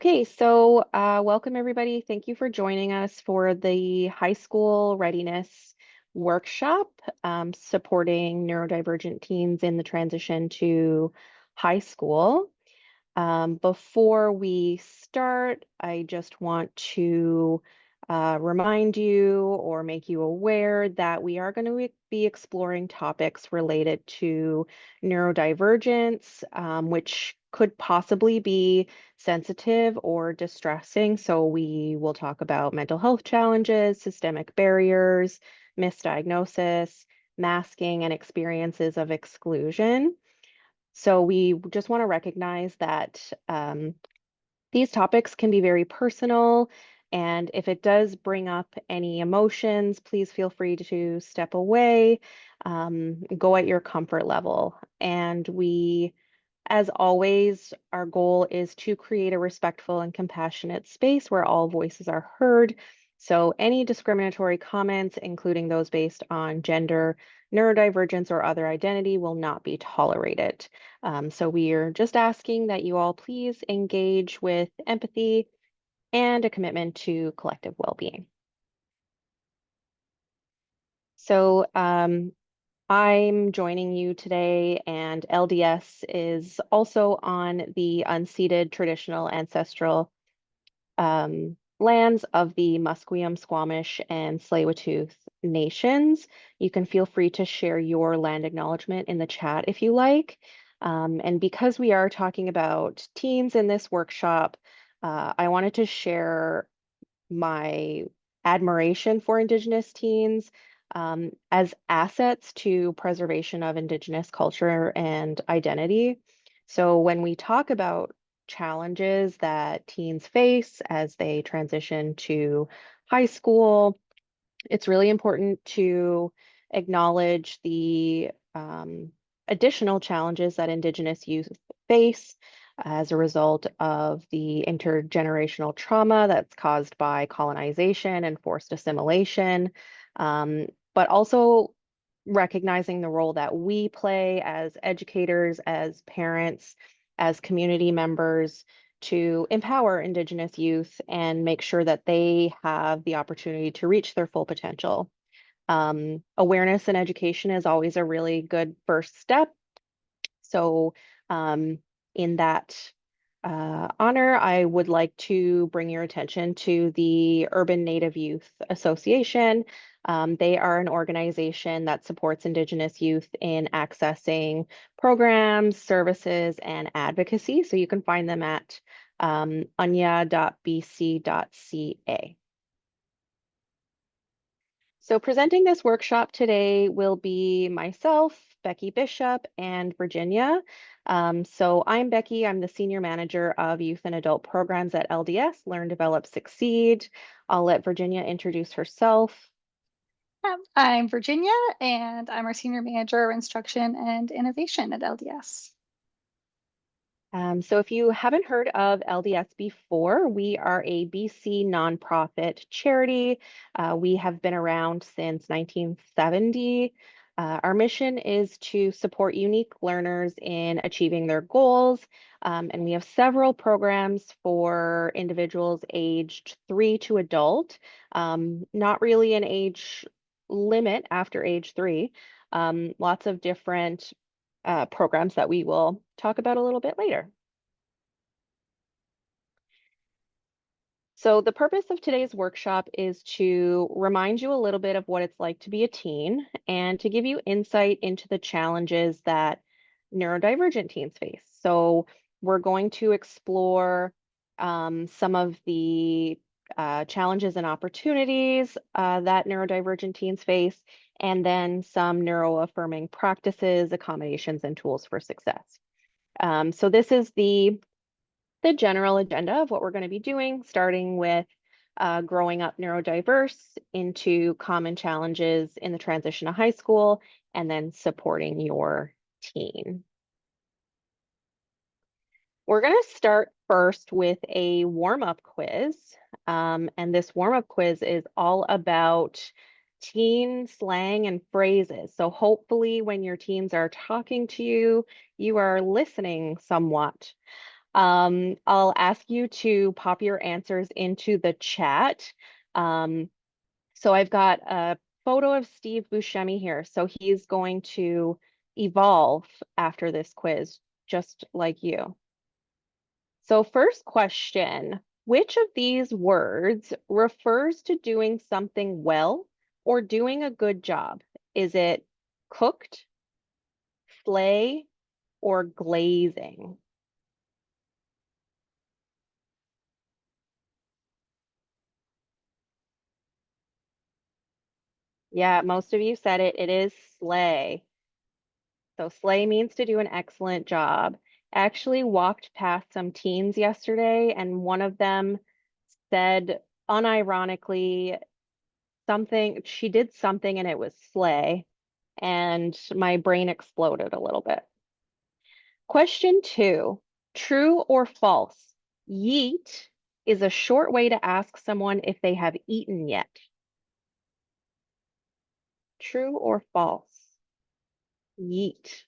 Okay, so welcome everybody. Thank you for joining us for the high school readiness workshop supporting neurodivergent teens in the transition to high school. Before we start, I just want to remind you or make you aware that we are going to be exploring topics related to neurodivergence, which could possibly be sensitive or distressing. So we will talk about mental health challenges, systemic barriers, misdiagnosis, masking, and experiences of exclusion. So we just want to recognize that these topics can be very personal. And if it does bring up any emotions, please feel free to step away, go at your comfort level. And as always, our goal is to create a respectful and compassionate space where all voices are heard. So any discriminatory comments, including those based on gender, neurodivergence, or other identity, will not be tolerated. So we are just asking that you all please engage with empathy and a commitment to collective well-being. So I'm joining you today, and LDS is also on the unceded traditional ancestral lands of the Musqueam, Squamish, and Tsleil-Waututh nations. You can feel free to share your land acknowledgement in the chat if you like. And because we are talking about teens in this workshop, I wanted to share my admiration for Indigenous teens as assets to preservation of Indigenous culture and identity. So when we talk about challenges that teens face as they transition to high school, it's really important to acknowledge the additional challenges that Indigenous youth face as a result of the intergenerational trauma that's caused by colonization and forced assimilation, but also recognizing the role that we play as educators, as parents, as community members to empower Indigenous youth and make sure that they have the opportunity to reach their full potential. Awareness and education is always a really good first step. So, in that honor, I would like to bring your attention to the Urban Native Youth Association. They are an organization that supports Indigenous youth in accessing programs, services, and advocacy. So you can find them at unya.bc.ca. So presenting this workshop today will be myself, Becky Bishop, and Virginia. So I'm Becky. I'm the Senior Manager of Youth and Adult Programs at LDS, Learn, Develop, Succeed. I'll let Virginia introduce herself. I'm Virginia, and I'm our Senior Manager of Instruction and Innovation at LDS. So if you haven't heard of LDS before, we are a BC nonprofit charity. We have been around since 1970. Our mission is to support unique learners in achieving their goals. And we have several programs for individuals aged 3 to adult, not really an age limit after age 3. Lots of different programs that we will talk about a little bit later. So the purpose of today's workshop is to remind you a little bit of what it's like to be a teen and to give you insight into the challenges that neurodivergent teens face. So we're going to explore some of the challenges and opportunities that neurodivergent teens face, and then some neuroaffirming practices, accommodations, and tools for success. So this is the general agenda of what we're going to be doing, starting with growing up neurodiverse into common challenges in the transition to high school, and then supporting your teen. We're going to start first with a warm-up quiz. And this warm-up quiz is all about teen slang and phrases. So hopefully when your teens are talking to you, you are listening somewhat. I'll ask you to pop your answers into the chat. Um, so I've got a photo of Steve Buscemi here. So he's going to evolve after this quiz, just like you. So first question, which of these words refers to doing something well or doing a good job? Is it cooked, flay, or glazing? Yeah, most of you said it. It is slay. So slay means to do an excellent job. I actually walked past some teens yesterday, and one of them said unironically something, she did something and it was slay, and my brain exploded a little bit. Question two, true or false? Yeet is a short way to ask someone if they have eaten yet. True or false? Yeet.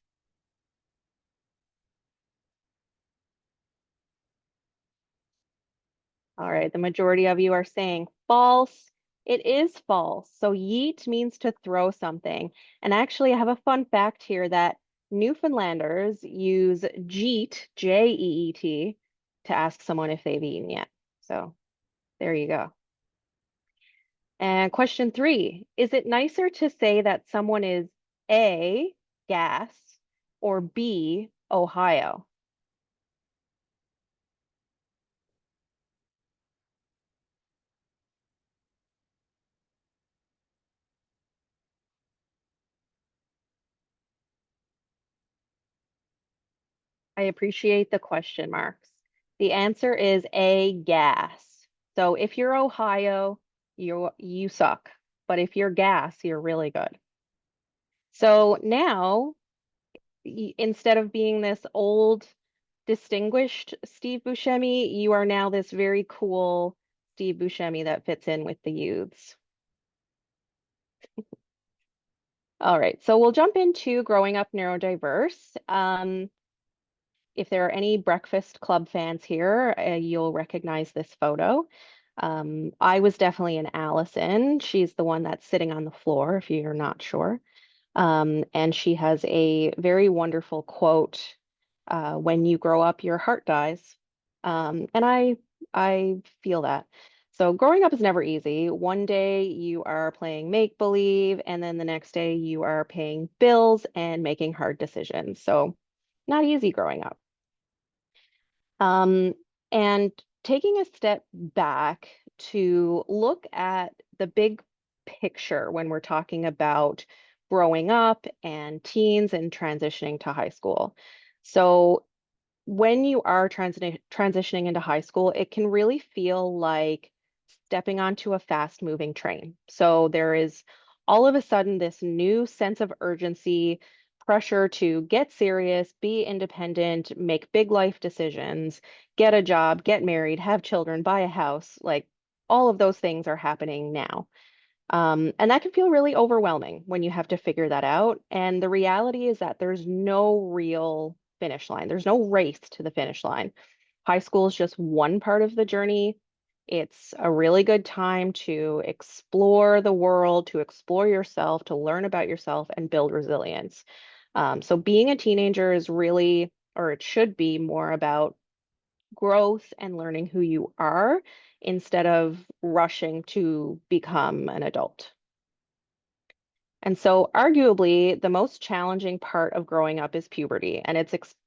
All right, the majority of you are saying false. It is false. So yeet means to throw something. And actually, I have a fun fact here that Newfoundlanders use jeet, Jeet, to ask someone if they've eaten yet. So there you go. And question three, is it nicer to say that someone is A, gas, or B, Ohio? I appreciate the question marks. The answer is A, gas. So if you're Ohio, you suck. But if you're gas, you're really good. So now, instead of being this old, distinguished Steve Buscemi, you are now this very cool Steve Buscemi that fits in with the youths. All right, so we'll jump into growing up neurodiverse. If there are any Breakfast Club fans here, you'll recognize this photo. I was definitely an Allison. She's the one that's sitting on the floor, if you're not sure. And she has a very wonderful quote, when you grow up, your heart dies. And I feel that. So growing up is never easy. One day you are playing make believe, and then the next day you are paying bills and making hard decisions. So not easy growing up. Um, and taking a step back to look at the big picture when we're talking about growing up and teens and transitioning to high school. So when you are transitioning into high school, it can really feel like stepping onto a fast moving train. So there is all of a sudden this new sense of urgency, pressure to get serious, be independent, make big life decisions, get a job, get married, have children, buy a house. Like all of those things are happening now. And that can feel really overwhelming when you have to figure that out. And the reality is that there's no real finish line. There's no race to the finish line. High school is just one part of the journey. It's a really good time to explore the world, to explore yourself, to learn about yourself and build resilience. So being a teenager is really, or it should be more about growth and learning who you are instead of rushing to become an adult. And so arguably the most challenging part of growing up is puberty. And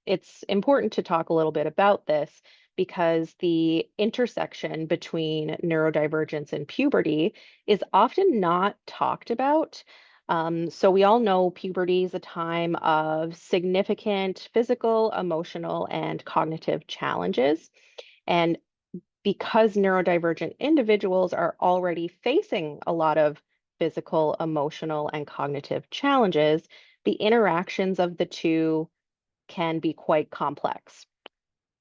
it's important to talk a little bit about this because the intersection between neurodivergence and puberty is often not talked about. So we all know puberty is a time of significant physical, emotional, and cognitive challenges. And because neurodivergent individuals are already facing a lot of physical, emotional, and cognitive challenges, the interactions of the two can be quite complex.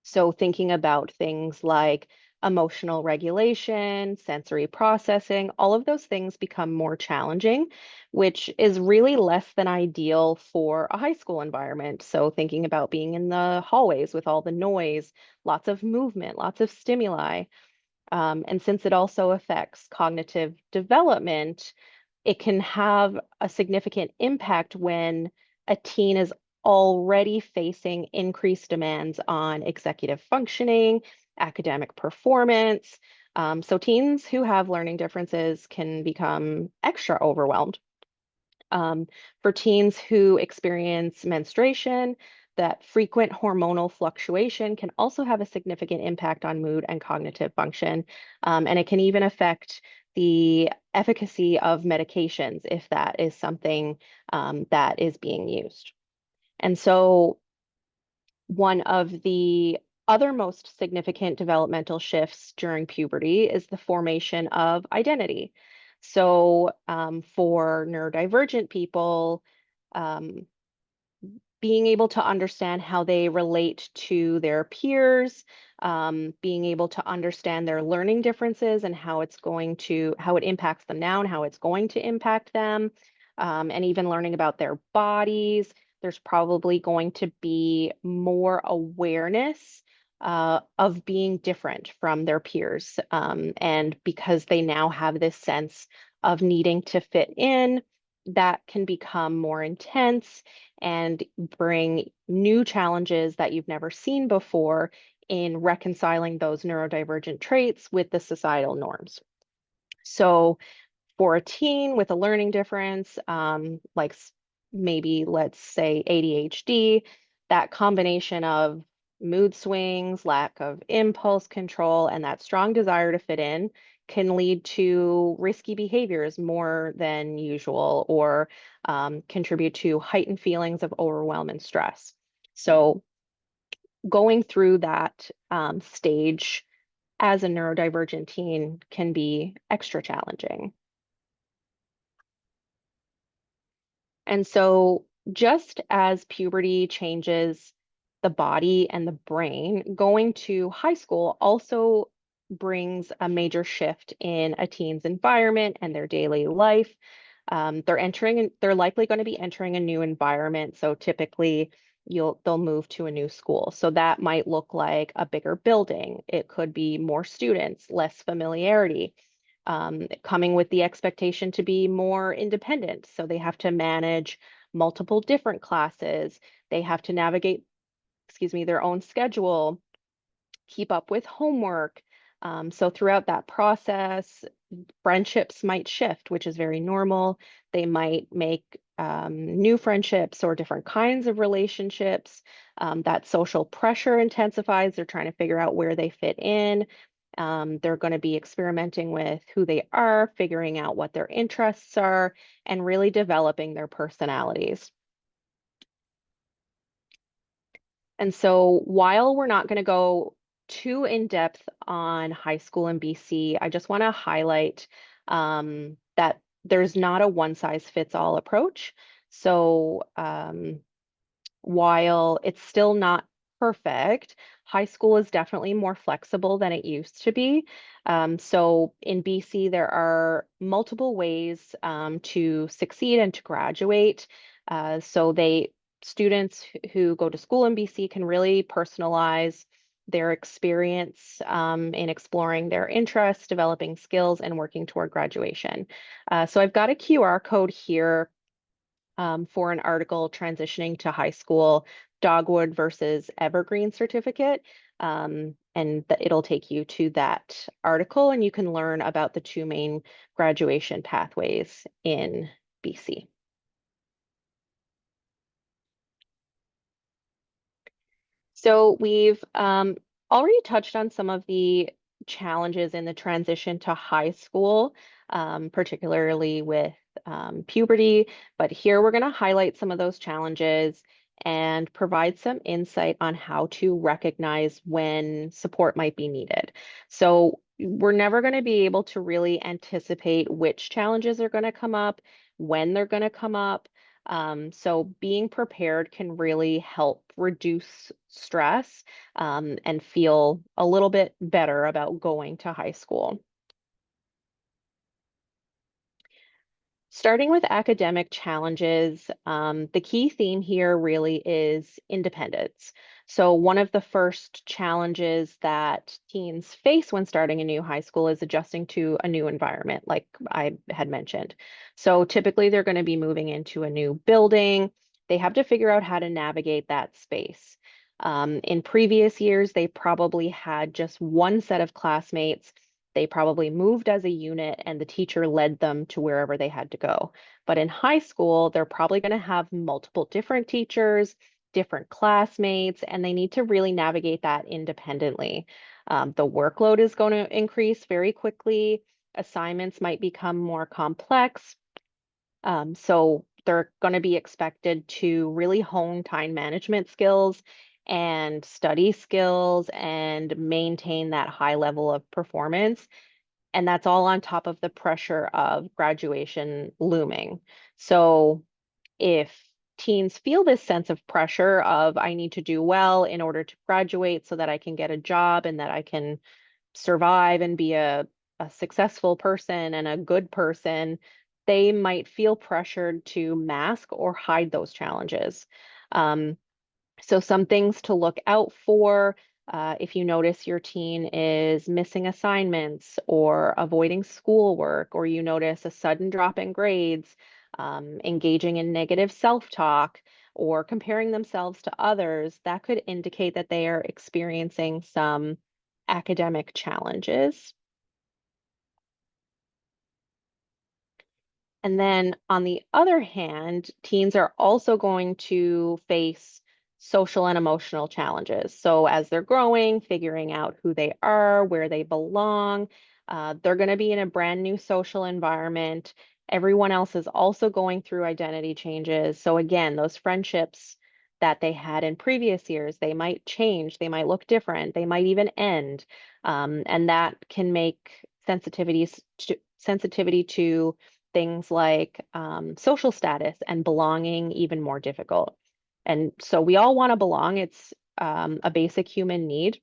So, thinking about things like emotional regulation, sensory processing, all of those things become more challenging, which is really less than ideal for a high school environment. So thinking about being in the hallways with all the noise, lots of movement, lots of stimuli. And since it also affects cognitive development, it can have a significant impact when a teen is already facing increased demands on executive functioning, academic performance. So teens who have learning differences can become extra overwhelmed. Um, for teens who experience menstruation, that frequent hormonal fluctuation can also have a significant impact on mood and cognitive function. And it can even affect the efficacy of medications if that is something that is being used. And so one of the other most significant developmental shifts during puberty is the formation of identity. So, for neurodivergent people, um, being able to understand how they relate to their peers, being able to understand their learning differences and how it impacts them now and how it's going to impact them, and even learning about their bodies. There's probably going to be more awareness of being different from their peers. And because they now have this sense of needing to fit in, that can become more intense and bring new challenges that you've never seen before in reconciling those neurodivergent traits with the societal norms. So, for a teen with a learning difference, like maybe let's say ADHD, that combination of mood swings, lack of impulse control, and that strong desire to fit in can lead to risky behaviors more than usual or contribute to heightened feelings of overwhelm and stress. So, going through that stage as a neurodivergent teen can be extra challenging. And so, just as puberty changes the body and the brain, going to high school also brings a major shift in a teen's environment and their daily life. They're likely going to be entering a new environment. So typically they'll move to a new school. So that might look like a bigger building. It could be more students, less familiarity, coming with the expectation to be more independent. So they have to manage multiple different classes. They have to navigate, their own schedule, keep up with homework. So throughout that process, friendships might shift, which is very normal. They might make new friendships or different kinds of relationships. That social pressure intensifies. They're trying to figure out where they fit in. They're going to be experimenting with who they are, figuring out what their interests are, and really developing their personalities. And so while we're not going to go too in depth on high school in BC, I just want to highlight that there's not a one size fits all approach. So while it's still not perfect, high school is definitely more flexible than it used to be. So in BC, there are multiple ways to succeed and to graduate. So students who go to school in BC can really personalize their experience in exploring their interests, developing skills, and working toward graduation. So I've got a QR code here for an article transitioning to high school, Dogwood versus Evergreen certificate. And it'll take you to that article, and you can learn about the two main graduation pathways in BC. So we've already touched on some of the challenges in the transition to high school, particularly with puberty, but here we're going to highlight some of those challenges and provide some insight on how to recognize when support might be needed. So we're never going to be able to really anticipate which challenges are going to come up, when they're going to come up. So being prepared can really help reduce stress and feel a little bit better about going to high school. Starting with academic challenges, the key theme here really is independence. So, one of the first challenges that teens face when starting a new high school is adjusting to a new environment, like I had mentioned. So, typically, they're going to be moving into a new building. They have to figure out how to navigate that space. In previous years, they probably had just one set of classmates. They probably moved as a unit and the teacher led them to wherever they had to go. But in high school, they're probably going to have multiple different teachers, different classmates, and they need to really navigate that independently. The workload is going to increase very quickly. Assignments might become more complex. So they're going to be expected to really hone time management skills and study skills and maintain that high level of performance. And that's all on top of the pressure of graduation looming. So if teens feel this sense of pressure of I need to do well in order to graduate so that I can get a job and that I can survive and be a successful person and a good person, they might feel pressured to mask or hide those challenges. Um, so some things to look out for if you notice your teen is missing assignments or avoiding schoolwork, or you notice a sudden drop in grades, engaging in negative self-talk, or comparing themselves to others, that could indicate that they are experiencing some academic challenges. And then on the other hand, teens are also going to face social and emotional challenges. So as they're growing, figuring out who they are, where they belong, they're going to be in a brand new social environment. Everyone else is also going through identity changes. So again, those friendships that they had in previous years, they might change, they might look different, they might even end. And that can make sensitivity to things like social status and belonging even more difficult. And so we all want to belong. It's a basic human need.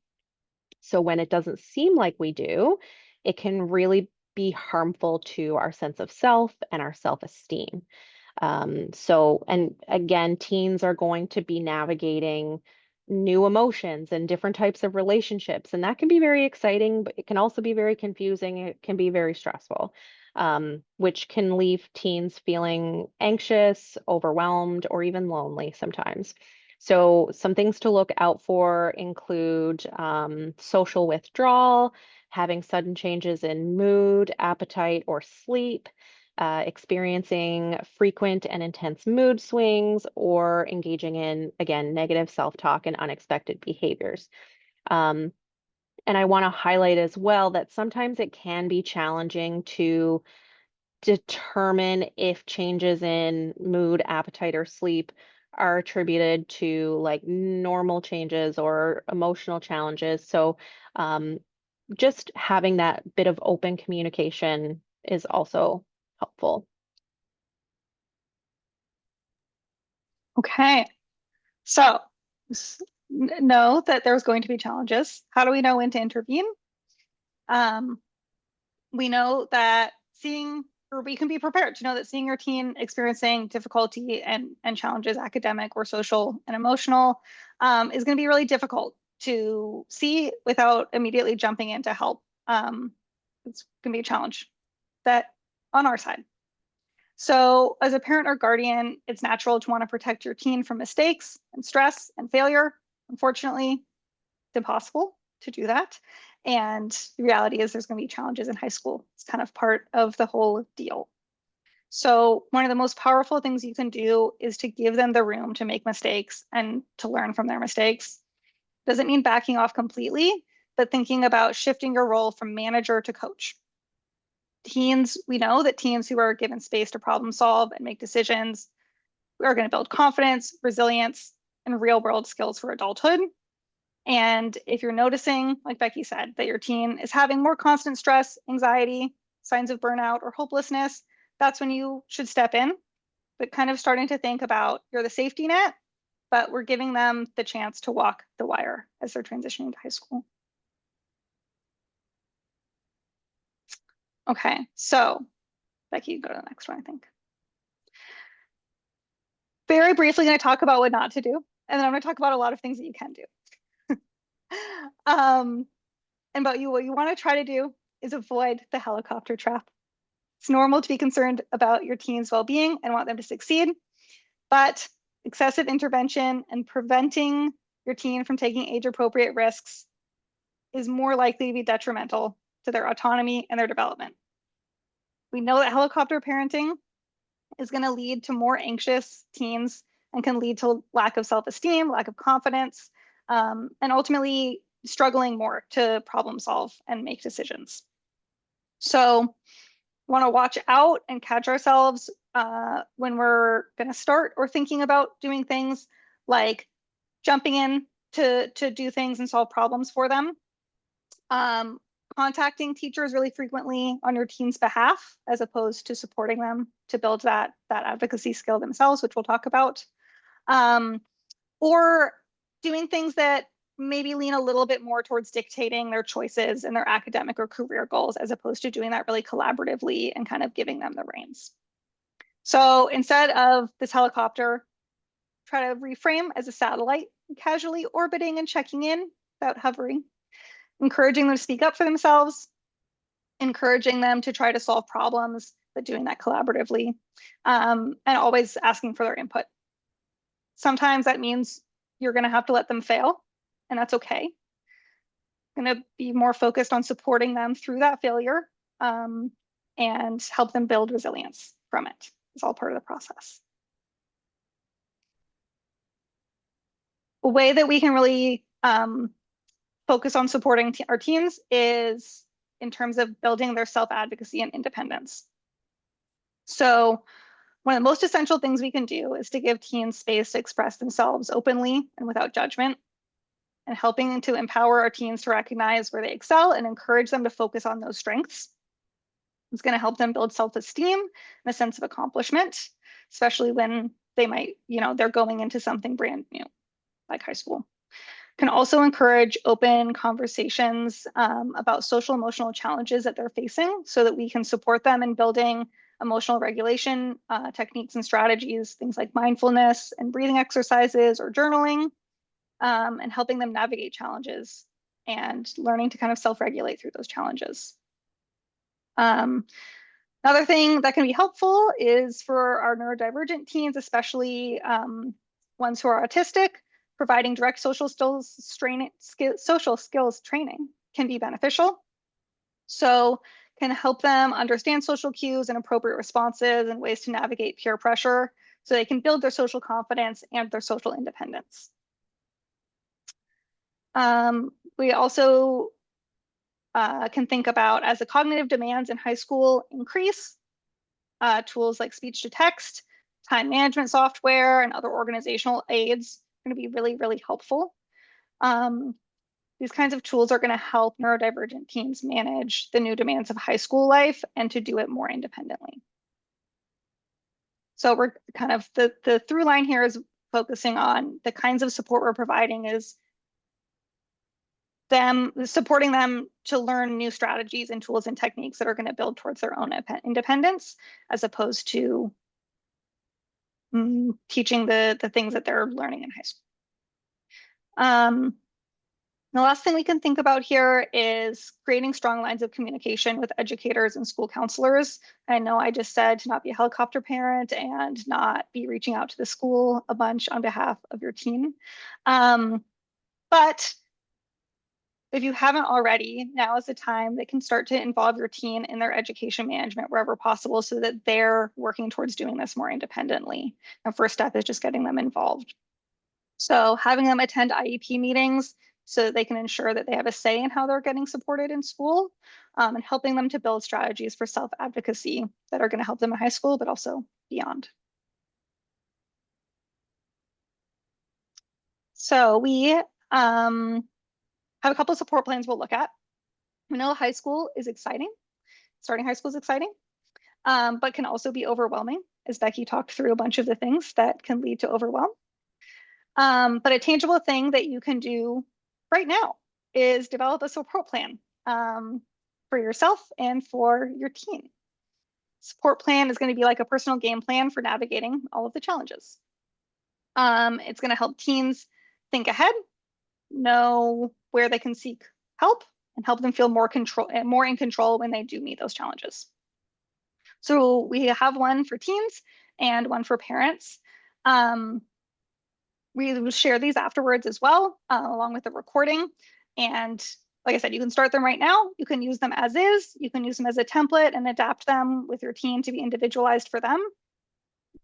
So when it doesn't seem like we do, it can really be harmful to our sense of self and our self-esteem. So, and again, teens are going to be navigating new emotions and different types of relationships, and that can be very exciting, but it can also be very confusing. It can be very stressful, which can leave teens feeling anxious, overwhelmed, or even lonely sometimes. So, some things to look out for include social withdrawal, having sudden changes in mood, appetite, or sleep, experiencing frequent and intense mood swings, or engaging in, again, negative self-talk and unexpected behaviors. Um, and I want to highlight as well that sometimes it can be challenging to determine if changes in mood, appetite, or sleep are attributed to like normal changes or emotional challenges. So, um, just having that bit of open communication is also helpful. Okay. So know that there's going to be challenges. How do we know when to intervene? Um, we know that seeing, or we can be prepared to know that seeing your teen experiencing difficulty and challenges, academic or social and emotional, is going to be really difficult to see without immediately jumping in to help. It's going to be a challenge that on our side. So, as a parent or guardian, it's natural to want to protect your teen from mistakes and stress and failure. Unfortunately, it's impossible to do that. And the reality is, there's going to be challenges in high school. It's kind of part of the whole deal. So, one of the most powerful things you can do is to give them the room to make mistakes and to learn from their mistakes. Doesn't mean backing off completely, but thinking about shifting your role from manager to coach. Teens, we know that teens who are given space to problem solve and make decisions are going to build confidence, resilience, and real world skills for adulthood. And if you're noticing, like Becky said, that your teen is having more constant stress, anxiety, signs of burnout, or hopelessness, that's when you should step in. but kind of starting to think about you're the safety net, but we're giving them the chance to walk the wire as they're transitioning to high school. Okay, so Becky, go to the next one, I think. Very briefly going to talk about what not to do, and then I'm going to talk about a lot of things that you can do. And what you want to try to do is avoid the helicopter trap. It's normal to be concerned about your teen's well-being and want them to succeed, but excessive intervention and preventing your teen from taking age-appropriate risks is more likely to be detrimental to their autonomy and their development. We know that helicopter parenting is going to lead to more anxious teens and can lead to lack of self-esteem, lack of confidence, and ultimately struggling more to problem solve and make decisions. So want to watch out and catch ourselves when we're going to start or thinking about doing things like jumping in to do things and solve problems for them. Contacting teachers really frequently on your teen's behalf, as opposed to supporting them to build that advocacy skill themselves, which we'll talk about. Or doing things that maybe lean a little bit more towards dictating their choices and their academic or career goals, as opposed to doing that really collaboratively and kind of giving them the reins. So instead of this helicopter, try to reframe as a satellite, casually orbiting and checking in without hovering. Encouraging them to speak up for themselves, encouraging them to try to solve problems, but doing that collaboratively, and always asking for their input. Sometimes that means you're going to have to let them fail, and that's okay. Going to be more focused on supporting them through that failure and help them build resilience from it. It's all part of the process. A way that we can really focus on supporting our teens is in terms of building their self-advocacy and independence. So one of the most essential things we can do is to give teens space to express themselves openly and without judgment, and helping to empower our teens to recognize where they excel and encourage them to focus on those strengths. It's going to help them build self-esteem and a sense of accomplishment, especially when they might, they're going into something brand new, like high school. Can also encourage open conversations about social emotional challenges that they're facing, so that we can support them in building emotional regulation techniques and strategies, things like mindfulness and breathing exercises or journaling, and helping them navigate challenges and learning to kind of self-regulate through those challenges. Another thing that can be helpful is for our neurodivergent teens, especially ones who are autistic, providing direct social skills training can be beneficial. So can help them understand social cues and appropriate responses and ways to navigate peer pressure, so they can build their social confidence and their social independence. We also can think about, as the cognitive demands in high school increase, tools like speech to text, time management software, and other organizational aids are going to be really, really helpful. These kinds of tools are going to help neurodivergent teens manage the new demands of high school life and to do it more independently. So we're kind of, the through line here is focusing on the kinds of support we're providing is supporting them to learn new strategies and tools and techniques that are going to build towards their own independence, as opposed to teaching the things that they're learning in high school. The last thing we can think about here is creating strong lines of communication with educators and school counselors. I know I just said to not be a helicopter parent and not be reaching out to the school a bunch on behalf of your teen. But if you haven't already, now is the time that can start to involve your teen in their education management wherever possible, so that they're working towards doing this more independently. The first step is just getting them involved. So having them attend IEP meetings so that they can ensure that they have a say in how they're getting supported in school, and helping them to build strategies for self-advocacy that are going to help them in high school, but also beyond. So we have a couple of support plans we'll look at. We know high school is exciting. Starting high school is exciting, but can also be overwhelming. as Becky talked through a bunch of the things that can lead to overwhelm. But a tangible thing that you can do right now is develop a support plan for yourself and for your teen. Support plan is going to be like a personal game plan for navigating all of the challenges. It's going to help teens think ahead, know where they can seek help, and help them feel more in control when they do meet those challenges. So we have one for teens and one for parents. We will share these afterwards as well, along with the recording. And like I said, you can start them right now. You can use them as is. You can use them as a template and adapt them with your teen to be individualized for them.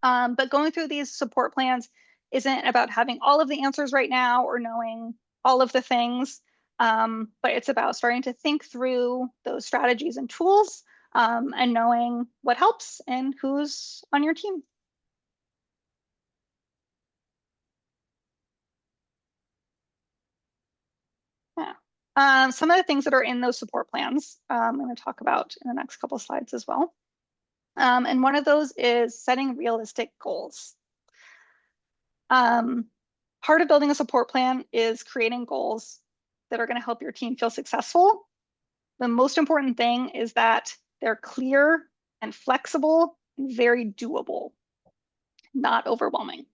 But going through these support plans isn't about having all of the answers right now or knowing all of the things, but it's about starting to think through those strategies and tools, and knowing what helps and who's on your team. Yeah. Some of the things that are in those support plans, I'm going to talk about in the next couple of slides as well. And one of those is setting realistic goals. Part of building a support plan is creating goals that are going to help your team feel successful. The most important thing is that they're clear and flexible and very doable, not overwhelming.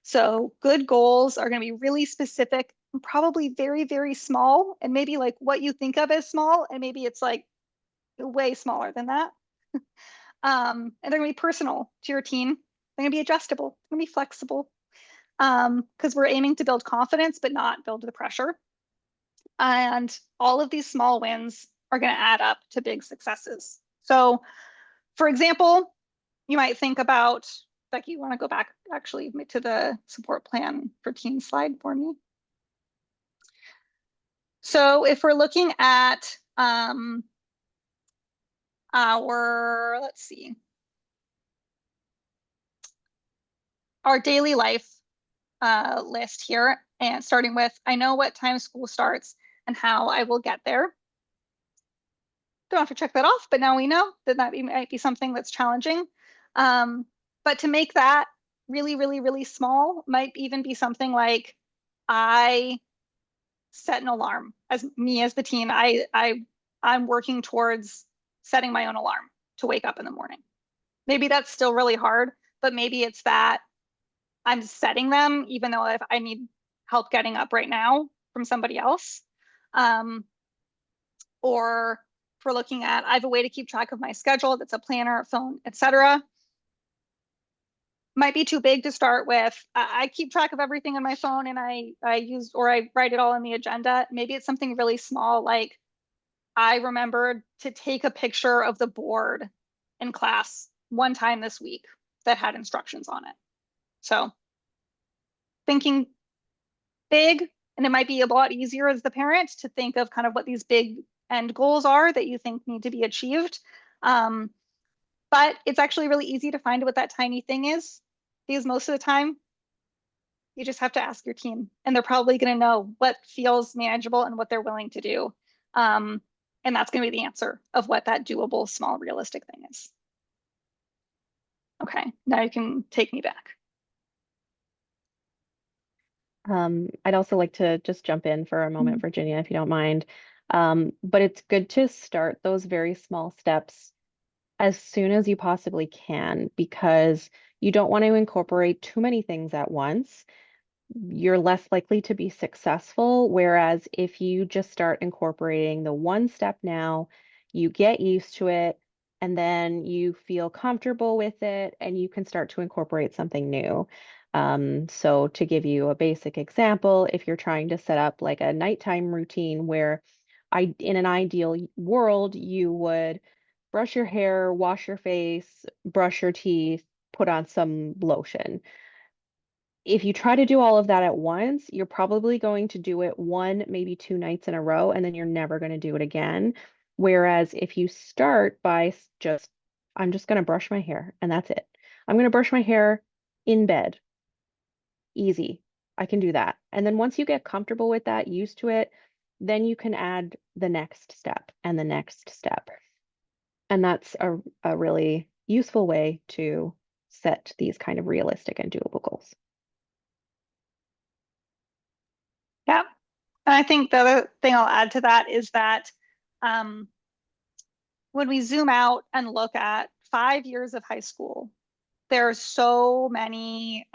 So good goals are going to be really specific and probably very, very small, and maybe like what you think of as small, and maybe it's like way smaller than that. And they're going to be personal to your team. They're going to be adjustable. They're going to be flexible, because we're aiming to build confidence, but not build the pressure. And all of these small wins are going to add up to big successes. So, for example, you might think about, Becky, you want to go back actually to the support plan for teens slide for me? So if we're looking at let's see, our daily life list here, and starting with, I know what time school starts and how I will get there. Don't have to check that off, but now we know that might be something that's challenging. But to make that really, really, really small might even be something like, I set an alarm as the teen. I'm working towards setting my own alarm to wake up in the morning. Maybe that's still really hard, but maybe it's that I'm setting them, even though if I need help getting up right now from somebody else. Or if we're looking at, I have a way to keep track of my schedule that's a planner, phone, etc. Might be too big to start with. I keep track of everything on my phone, and I write it all in the agenda. Maybe it's something really small, like I remembered to take a picture of the board in class one time this week that had instructions on it. So thinking big, and it might be a lot easier as the parent to think of kind of what these big end goals are that you think need to be achieved. But it's actually really easy to find what that tiny thing is, because most of the time you just have to ask your team, and they're probably going to know what feels manageable and what they're willing to do. And that's going to be the answer of what that doable, small, realistic thing is. Okay, now you can take me back. I'd also like to just jump in for a moment, Virginia, if you don't mind. But it's good to start those very small steps as soon as you possibly can, because you don't want to incorporate too many things at once. You're less likely to be successful. Whereas if you just start incorporating the one step now, you get used to it, and then you feel comfortable with it, and you can start to incorporate something new. So to give you a basic example, if you're trying to set up like a nighttime routine where in an ideal world, you would brush your hair, wash your face, brush your teeth, put on some lotion. If you try to do all of that at once, you're probably going to do it one, maybe two nights in a row, and then you're never going to do it again. Whereas if you start by I'm just going to brush my hair and that's it. I'm going to brush my hair in bed. Easy. I can do that. And then once you get comfortable with that, used to it, then you can add the next step and the next step. And that's a really useful way to set these kind of realistic and doable goals. Yeah. And I think the other thing I'll add to that is that um, when we zoom out and look at 5 years of high school, there are so many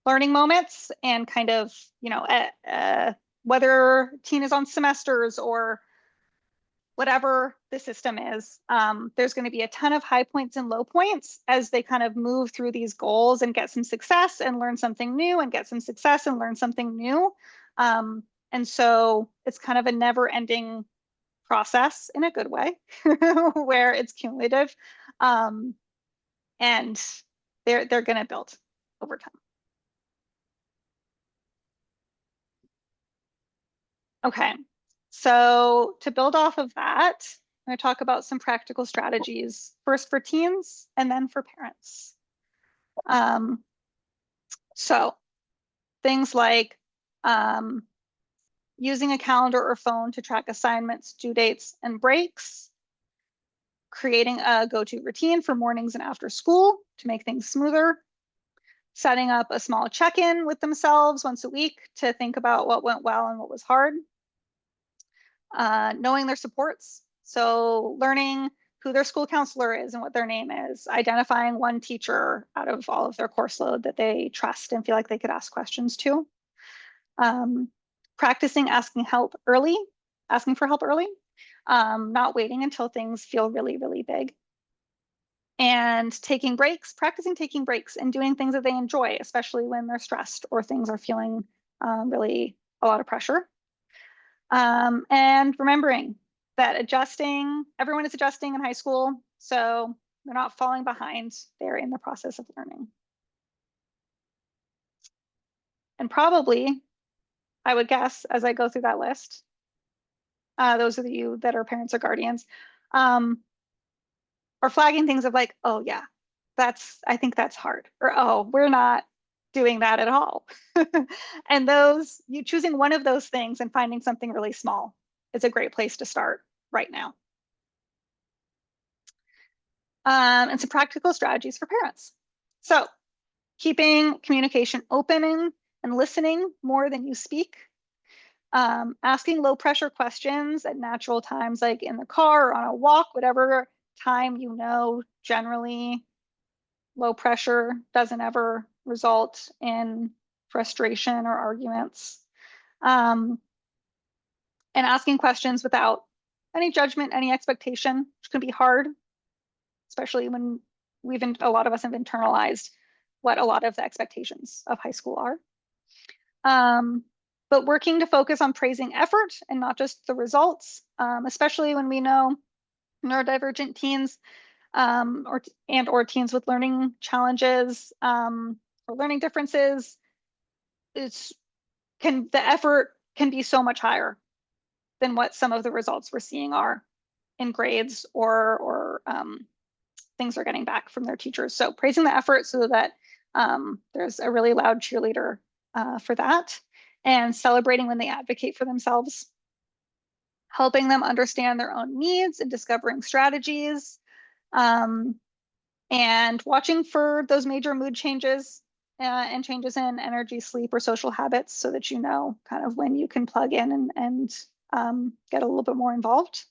learning moments and kind of, whether teen is on semesters or whatever the system is, there's going to be a ton of high points and low points as they kind of move through these goals and get some success and learn something new and get some success and learn something new. And so it's kind of a never ending process in a good way where it's cumulative. And they're going to build over time. Okay, so to build off of that, I'm going to talk about some practical strategies, first for teens and then for parents. Um, so things like using a calendar or phone to track assignments, due dates, and breaks, creating a go-to routine for mornings and after school to make things smoother, setting up a small check-in with themselves once a week to think about what went well and what was hard, knowing their supports. So learning who their school counselor is and what their name is, identifying one teacher out of all of their course load that they trust and feel like they could ask questions to. Practicing asking for help early, not waiting until things feel really, really big. And practicing taking breaks and doing things that they enjoy, especially when they're stressed or things are feeling really a lot of pressure. And remembering that everyone is adjusting in high school, so they're not falling behind, they're in the process of learning. And probably, I would guess, as I go through that list, those of you that are parents or guardians, are flagging things of like, oh yeah, I think that's hard, or oh, we're not doing that at all. And you choosing one of those things and finding something really small is a great place to start right now. And some practical strategies for parents. So keeping communication open and listening more than you speak. Asking low pressure questions at natural times, like in the car or on a walk, whatever time generally low pressure doesn't ever result in frustration or arguments. And asking questions without any judgment, any expectation, which can be hard, especially when a lot of us have internalized what a lot of the expectations of high school are. But working to focus on praising effort and not just the results, especially when we know neurodivergent teens or teens with learning challenges or learning differences, the effort can be so much higher than what some of the results we're seeing are in grades or things they're getting back from their teachers. So praising the effort so that there's a really loud cheerleader for that, and celebrating when they advocate for themselves, helping them understand their own needs and discovering strategies, and watching for those major mood changes and changes in energy, sleep, or social habits so that you know kind of when you can plug in and get a little bit more involved.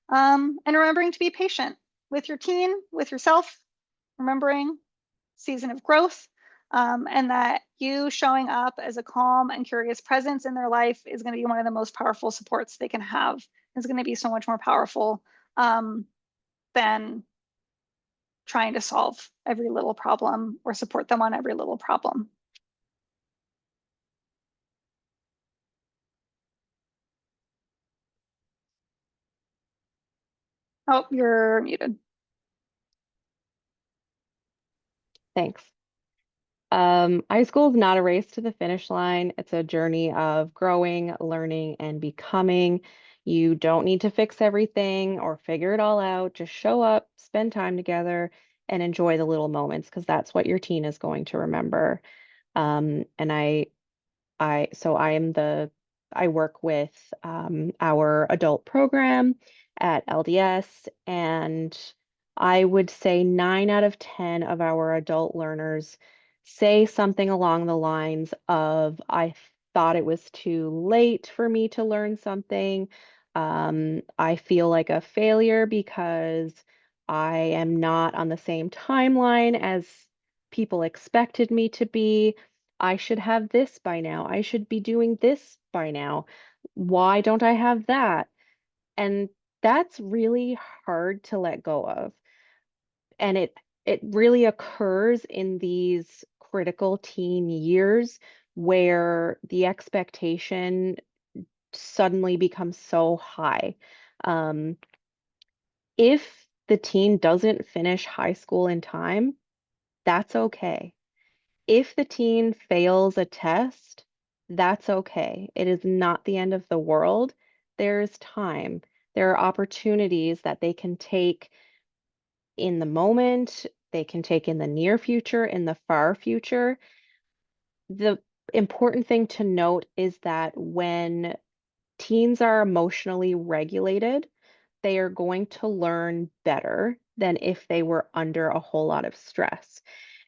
And remembering to be patient with your teen, with yourself, remembering season of growth, and that you showing up as a calm and curious presence in their life is going to be one of the most powerful supports they can have. It's going to be so much more powerful than trying to solve every little problem or support them on every little problem. Oh, you're muted. Thanks. High school is not a race to the finish line. It's a journey of growing, learning, and becoming. You don't need to fix everything or figure it all out. Just show up, spend time together, and enjoy the little moments because that's what your teen is going to remember. And I work with our adult program at LDS, and I would say 9 out of 10 of our adult learners say something along the lines of, I thought it was too late for me to learn something. I feel like a failure because I am not on the same timeline as people expected me to be. I should have this by now. I should be doing this by now. Why don't I have that? And that's really hard to let go of. And it really occurs in these critical teen years where the expectation suddenly becomes so high. Um, if the teen doesn't finish high school in time, that's okay. If the teen fails a test, that's okay. It is not the end of the world. There's time. There are opportunities that they can take in the moment, they can take in the near future, in the far future. The important thing to note is that when teens are emotionally regulated, they are going to learn better than if they were under a whole lot of stress.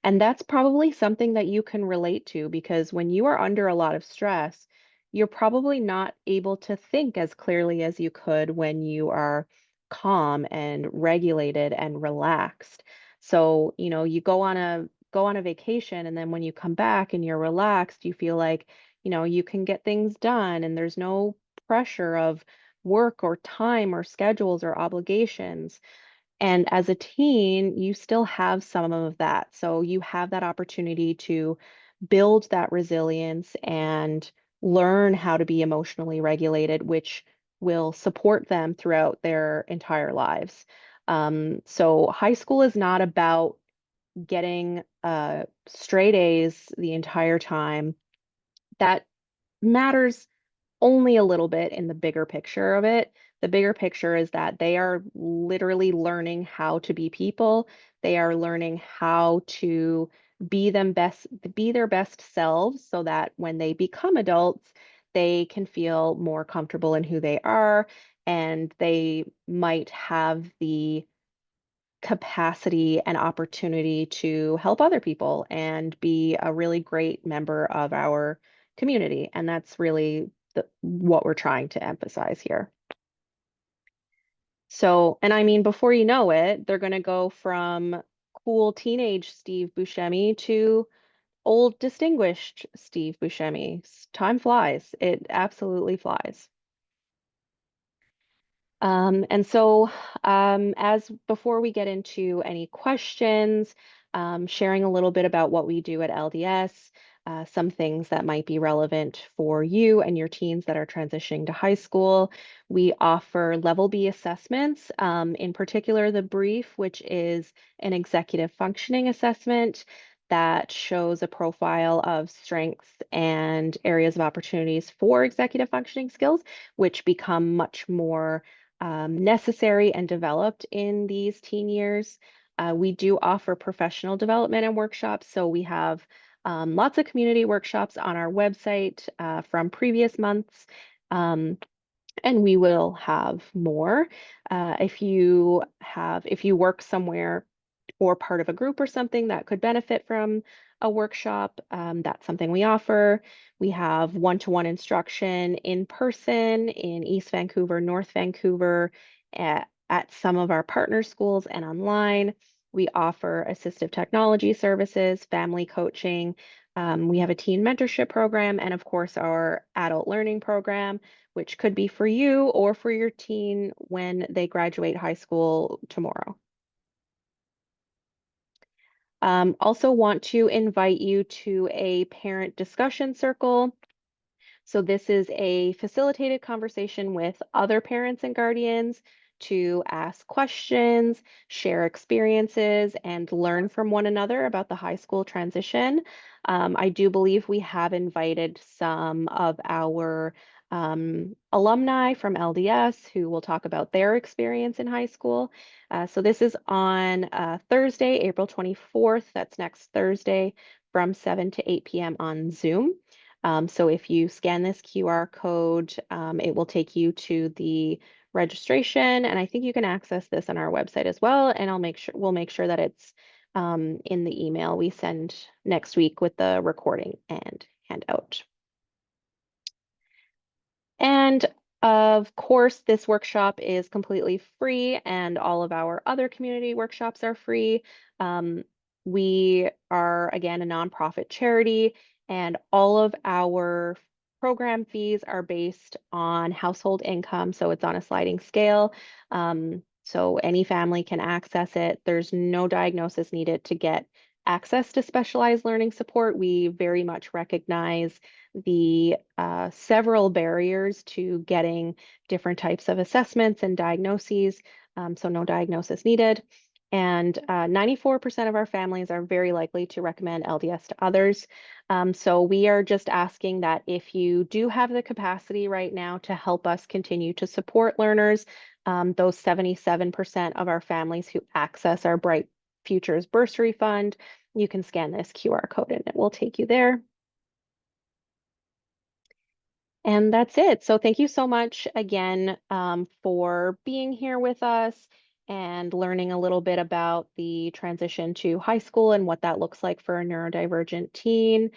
And that's probably something that you can relate to because when you are under a lot of stress, you're probably not able to think as clearly as you could when you are calm and regulated and relaxed. So, you go on a vacation and then when you come back and you're relaxed, you feel like, you can get things done and there's no pressure of work or time or schedules or obligations. And as a teen, you still have some of that. So you have that opportunity to build that resilience and learn how to be emotionally regulated, which will support them throughout their entire lives. So high school is not about getting straight A's the entire time. That matters only a little bit in the bigger picture of it. The bigger picture is that they are literally learning how to be people. They are learning how to be their best selves so that when they become adults, they can feel more comfortable in who they are and they might have the capacity and opportunity to help other people and be a really great member of our community. And that's really what we're trying to emphasize here. So, and I mean, before you know it, they're going to go from cool teenage Steve Buscemi to old distinguished Steve Buscemi. Time flies. It absolutely flies. As before we get into any questions, sharing a little bit about what we do at LDS, some things that might be relevant for you and your teens that are transitioning to high school. We offer level B assessments, in particular, the brief, which is an executive functioning assessment that shows a profile of strengths and areas of opportunities for executive functioning skills, which become much more necessary and developed in these teen years. We do offer professional development and workshops. So we have lots of community workshops on our website from previous months. Um, and we will have more. If you work somewhere or part of a group or something that could benefit from a workshop, that's something we offer. We have one-to-one instruction in person in East Vancouver, North Vancouver, at some of our partner schools and online. We offer assistive technology services, family coaching. We have a teen mentorship program, and of course, our adult learning program, which could be for you or for your teen when they graduate high school tomorrow. Also want to invite you to a parent discussion circle. So this is a facilitated conversation with other parents and guardians to ask questions, share experiences, and learn from one another about the high school transition. I do believe we have invited some of our alumni from LDS who will talk about their experience in high school. So this is on Thursday, April 24th. That's next Thursday from 7 to 8 p.m. on Zoom. So if you scan this QR code, it will take you to the registration, and I think you can access this on our website as well. And we'll make sure that it's in the email we send next week with the recording and handout. And of course, this workshop is completely free, and all of our other community workshops are free. We are, again, a nonprofit charity, and all of our program fees are based on household income, so it's on a sliding scale. So any family can access it. There's no diagnosis needed to get access to specialized learning support. We very much recognize the several barriers to getting different types of assessments and diagnoses, so no diagnosis needed. And 94% of our families are very likely to recommend LDS to others. So we are just asking that if you do have the capacity right now to help us continue to support learners, those 77% of our families who access our Bright Futures Bursary Fund, you can scan this QR code and it will take you there. And that's it. So thank you so much again for being here with us and learning a little bit about the transition to high school and what that looks like for a neurodivergent teen.